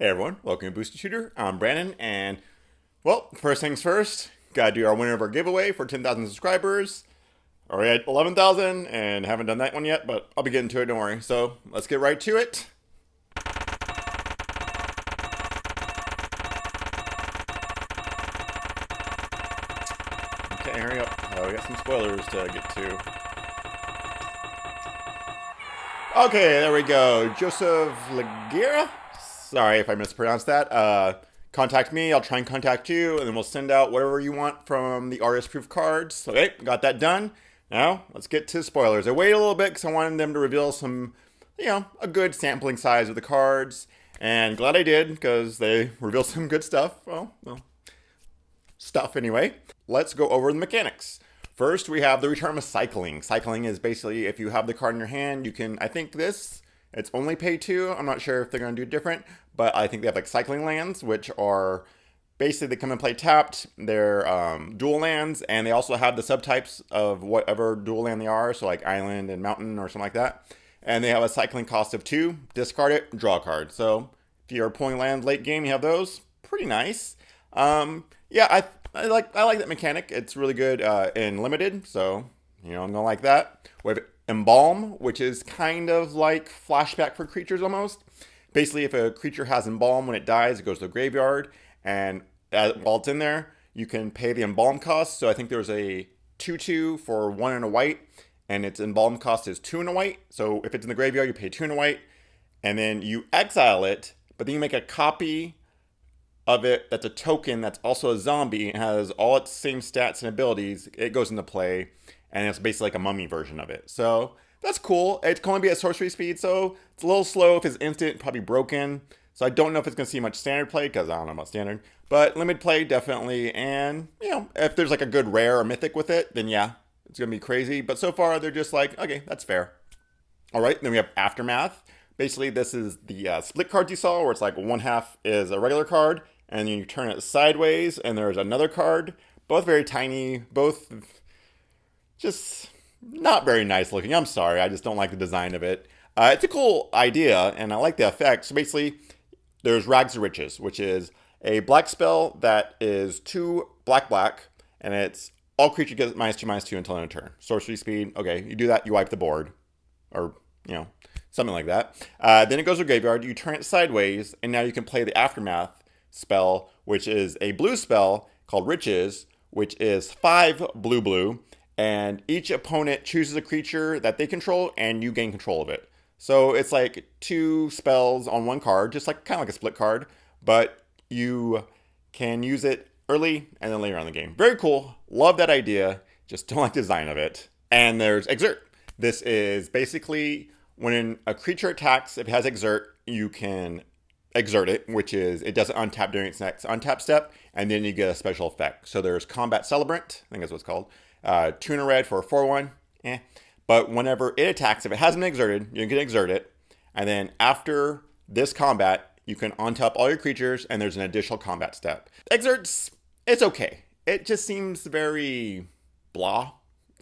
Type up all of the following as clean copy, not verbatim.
Hey everyone, welcome to Boosted Shooter. I'm Brandon, and well, first things first, gotta do our winner of our giveaway for 10,000 subscribers. Already at 11,000 and haven't done that one yet, but I'll be getting to it, don't worry. So let's get right to it. Okay, hurry up. We got some spoilers to get to. Okay, there we go. Joseph Laguerre. Sorry if I mispronounced that. Contact me. I'll try and contact you, and then we'll send out whatever you want from the artist proof cards. Okay, got that done. Now let's get to spoilers. I waited a little bit because I wanted them to reveal some, a good sampling size of the cards, and glad I did because they reveal some good stuff. Well, stuff anyway. Let's go over the mechanics. First, we have the return of cycling. Cycling is basically if you have the card in your hand, you can, I think it's only pay 2. I'm not sure if they're going to do different, but I think they have like cycling lands, which are basically they come and play tapped. They're dual lands, and they also have the subtypes of whatever dual land they are, so like island and mountain or something like that. And they have a cycling cost of 2. Discard it, draw a card. So if you're pulling land late game, you have those. Pretty nice. I like that mechanic. It's really good in limited, so I'm gonna like that. We have Embalm, which is kind of like flashback for creatures almost. Basically, if a creature has Embalm, when it dies, it goes to the graveyard, and while it's in there, you can pay the Embalm cost. So I think there's a 2/2 for 1 and a white, and its Embalm cost is 2 and a white. So if it's in the graveyard, you pay 2 and a white, and then you exile it, but then you make a copy of it that's a token that's also a zombie and has all its same stats and abilities. It goes into play, and it's basically like a mummy version of it. So that's cool. It can only be at sorcery speed, so it's a little slow. If it's instant, probably broken. So I don't know if it's going to see much standard play because I don't know about standard. But limited play, definitely. And, if there's like a good rare or mythic with it, then yeah, it's going to be crazy. But so far, they're just like, okay, that's fair. All right, then we have Aftermath. Basically, this is the split cards you saw, where it's like one half is a regular card, and then you turn it sideways, and there's another card. Both very tiny, both just not very nice looking. I'm sorry, I just don't like the design of it. It's a cool idea, and I like the effect. So basically, there's Rags to Riches, which is a black spell that is 2 black, and it's all creature gets -2/-2 until end of turn. Sorcery speed, okay, you do that, you wipe the board. Or, something like that. Then it goes to graveyard, you turn it sideways, and now you can play the Aftermath spell, which is a blue spell called Riches, which is 5 blue, and each opponent chooses a creature that they control, and you gain control of it. So it's like 2 spells on 1 card, just like kind of like a split card, but you can use it early and then later on in the game. Very cool. Love that idea. Just don't like the design of it. And there's Exert. This is basically when a creature attacks, if it has Exert, you can exert it, which is it doesn't untap during its next untap step, and then you get a special effect. So there's Combat Celebrant, I think that's what it's called. 2 and a red for a 4/1. But whenever it attacks, if it hasn't been exerted, you can exert it. And then after this combat, you can untap all your creatures, and there's an additional combat step. Exerts, it's okay. It just seems very blah.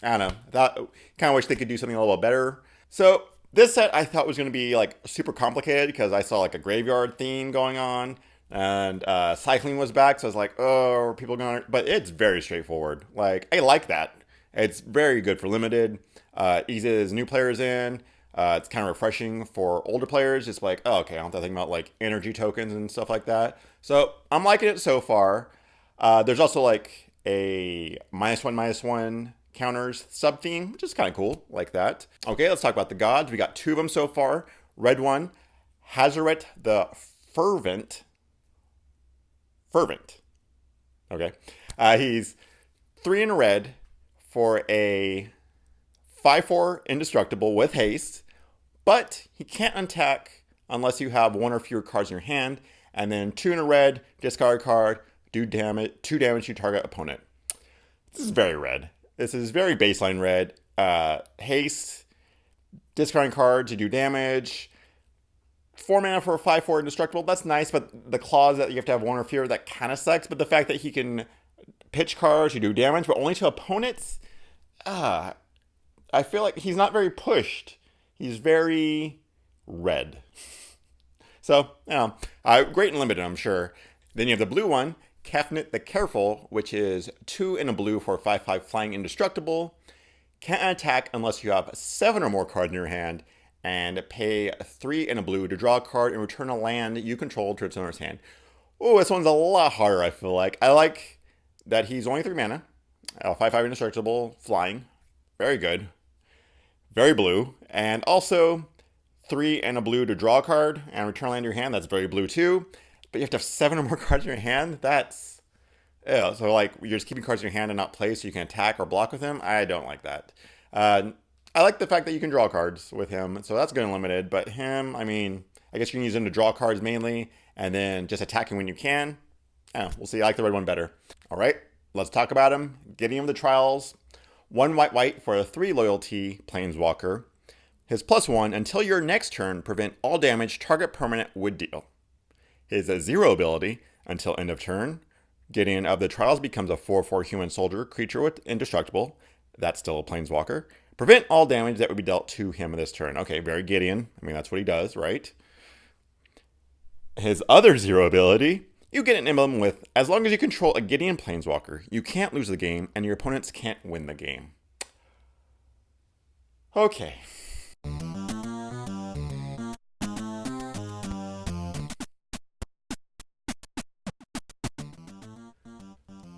I don't know. Kind of wish they could do something a little better. So this set I thought was going to be like super complicated because I saw like a graveyard theme going on, and cycling was back. So I was like, oh, are people going to... But it's very straightforward. Like, I like that. It's very good for limited. Eases new players in. It's kind of refreshing for older players. Just like, oh, okay, I don't have to think about like energy tokens and stuff like that. So I'm liking it so far. There's also like a -1/-1 counters sub theme, which is kind of cool, like that. Okay, let's talk about the gods. We got 2 of them so far. Red one, Hazaret the Fervent. Okay. He's 3 in red for a 5/4 indestructible with haste, but he can't attack unless you have 1 or fewer cards in your hand, and then 2 in a red, discard a card, do damage, 2 damage to target opponent. This is very red. This is very baseline red. Haste, discarding card to do damage. 4 mana for a 5/4 indestructible. That's nice, but the clause that you have to have 1 or fewer, that kind of sucks. But the fact that he can pitch cards to do damage, but only to opponents, I feel like he's not very pushed. He's very red. So, great and limited, I'm sure. Then you have the blue one, Kefnit the Careful, which is 2 in a blue for 5/5 flying indestructible. Can't attack unless you have 7 or more cards in your hand, and pay 3 in a blue to draw a card and return a land you control to its owner's hand. Oh, this one's a lot harder, I feel like. I like that he's only 3 mana, 5/5 indestructible, flying. Very good. Very blue. And also 3 and a blue to draw a card and return a land in your hand. That's very blue too. But you have to have 7 or more cards in your hand. That's... yeah, so like you're just keeping cards in your hand and not play so you can attack or block with him. I don't like that. I like the fact that you can draw cards with him, so that's good and limited. But him, I mean, I guess you can use him to draw cards mainly, and then just attacking when you can. I don't know, we'll see. I like the red one better. All right, let's talk about him. Getting him the trials. 1 white for a 3 loyalty planeswalker. His +1 until your next turn, prevent all damage target permanent would deal. His 0 ability until end of turn. Gideon of the Trials becomes a 4/4 human soldier creature with indestructible. That's still a planeswalker. Prevent all damage that would be dealt to him this turn. Okay, very Gideon. I mean, that's what he does, right? His other 0 ability, you get an emblem with, as long as you control a Gideon planeswalker, you can't lose the game and your opponents can't win the game. Okay.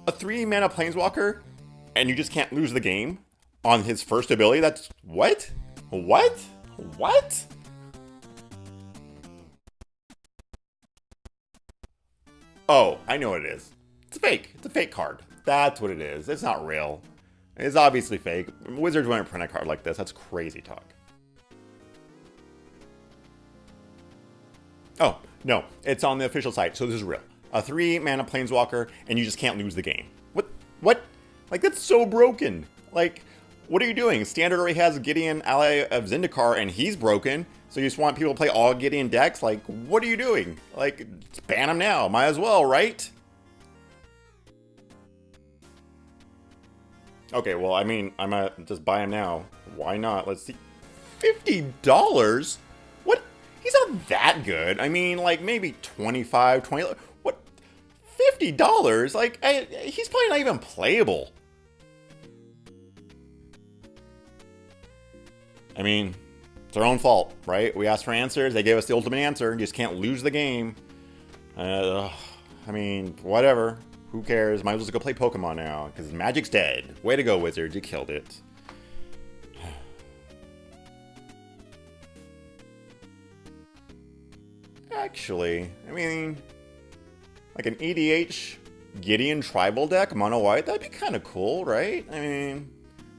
A 3 mana planeswalker and you just can't lose the game on his first ability? That's what? What? What? Oh, I know what it is. It's fake. It's a fake card. That's what it is. It's not real. It's obviously fake. Wizards wouldn't print a card like this. That's crazy talk. Oh, no. It's on the official site, so this is real. A 3 mana planeswalker, and you just can't lose the game. What? Like, that's so broken. Like, what are you doing? Standard already has Gideon Ally of Zendikar, and he's broken. So you just want people to play all Gideon decks? Like, what are you doing? Like, just ban him now. Might as well, right? Okay, well, I mean, I might just buy him now. Why not? Let's see. $50? What? He's not that good. I mean, like, maybe 25, 20. What? $50? Like, he's probably not even playable. I mean, it's our own fault, right? We asked for answers. They gave us the ultimate answer. You just can't lose the game. I mean, whatever. Who cares? Might as well just go play Pokemon now, because Magic's dead. Way to go, Wizards. You killed it. Actually, I mean, like an EDH Gideon tribal deck, mono white, that'd be kind of cool, right? I mean,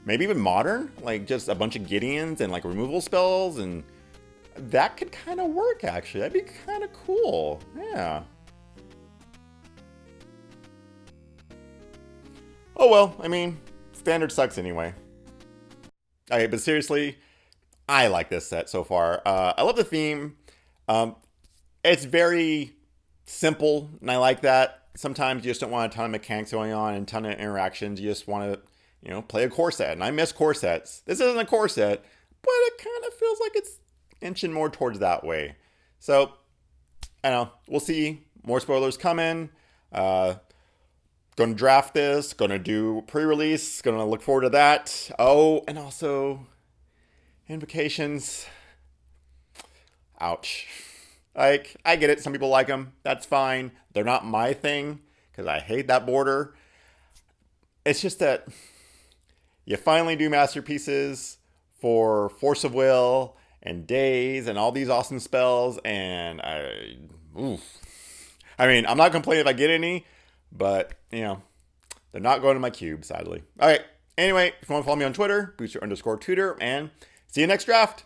maybe even modern, like just a bunch of Gideons and like removal spells, and that could kind of work, actually. That'd be kind of cool. Yeah. Oh well, I mean, standard sucks anyway. Okay, but seriously, I like this set so far. I love the theme. Um, it's very simple, and I like that. Sometimes you just don't want a ton of mechanics going on and a ton of interactions. You just want to, play a core set. And I miss core sets. This isn't a core set, but it kind of feels like it's inching more towards that way. So, I don't know. We'll see. More spoilers coming. Going to draft this. Going to do pre-release. Going to look forward to that. Oh, and also invocations. Ouch. Like, I get it. Some people like them. That's fine. They're not my thing because I hate that border. It's just that you finally do masterpieces for Force of Will and Days and all these awesome spells, and I mean, I'm not complaining if I get any, but, they're not going to my cube, sadly. All right. Anyway, if you want to follow me on Twitter, booster_tutor, and see you next draft.